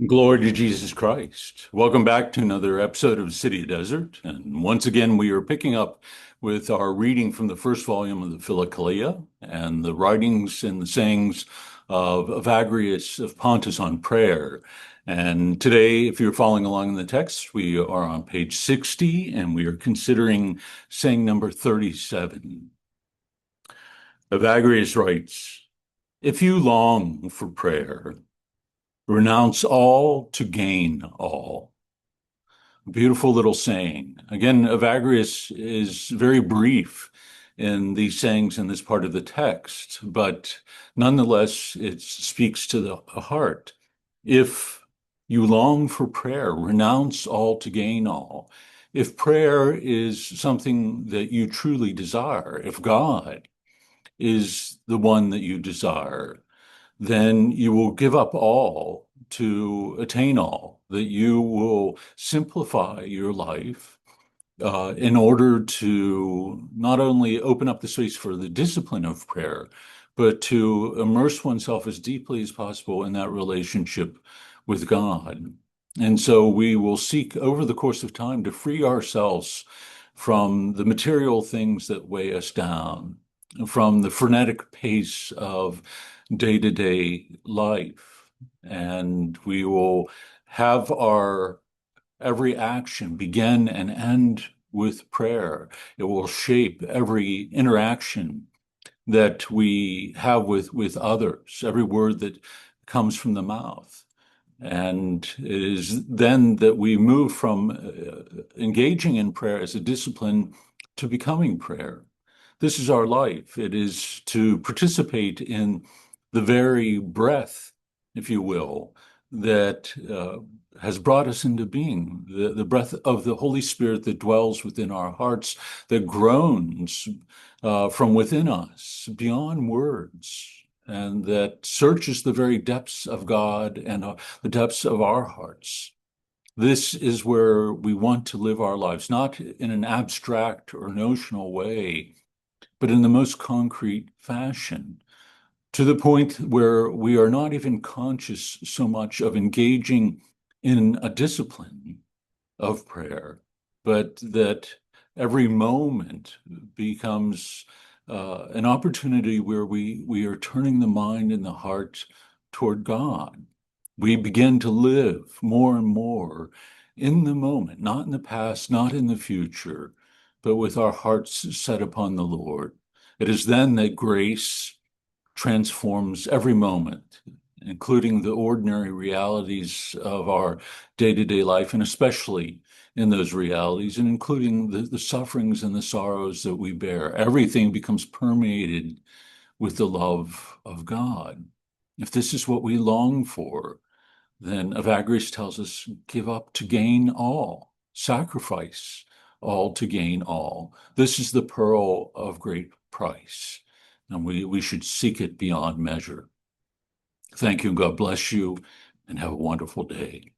Glory to Jesus Christ. Welcome back to another episode of City Desert. And once again, we are picking up with our reading from the first volume of the Philokalia and the writings and the sayings of Evagrius of Pontus on prayer. And today, if you're following along in the text, we are on page 60 and we are considering saying number 37. Evagrius writes, "If you long for prayer, renounce all to gain all." Beautiful little saying. Again, Evagrius is very brief in these sayings in this part of the text, but nonetheless, it speaks to the heart. If you long for prayer, renounce all to gain all. If prayer is something that you truly desire, if God is the one that you desire, then you will give up all to attain all, that you will simplify your life in order to not only open up the space for the discipline of prayer, but to immerse oneself as deeply as possible in that relationship with God. And so we will seek over the course of time to free ourselves from the material things that weigh us down, from the frenetic pace of day-to-day life. And we will have our every action begin and end with prayer. It will shape every interaction that we have with others, every word that comes from the mouth. And it is then that we move from engaging in prayer as a discipline to becoming prayer. This is our life. It is to participate in the very breath, if you will, that has brought us into being, the breath of the Holy Spirit that dwells within our hearts, that groans from within us beyond words, and that searches the very depths of God and the depths of our hearts. This is where we want to live our lives, not in an abstract or notional way, but in the most concrete fashion, to the point where we are not even conscious so much of engaging in a discipline of prayer, but that every moment becomes an opportunity where we are turning the mind and the heart toward God. We begin to live more and more in the moment, not in the past, not in the future, but with our hearts set upon the Lord. It is then that grace transforms every moment, including the ordinary realities of our day-to-day life, and especially in those realities, and including the sufferings and the sorrows that we bear. Everything becomes permeated with the love of God. If this is what we long for, then Evagrius tells us, give up to gain all, sacrifice all to gain all. This is the pearl of great price, and we should seek it beyond measure. Thank you, and God bless you, and have a wonderful day.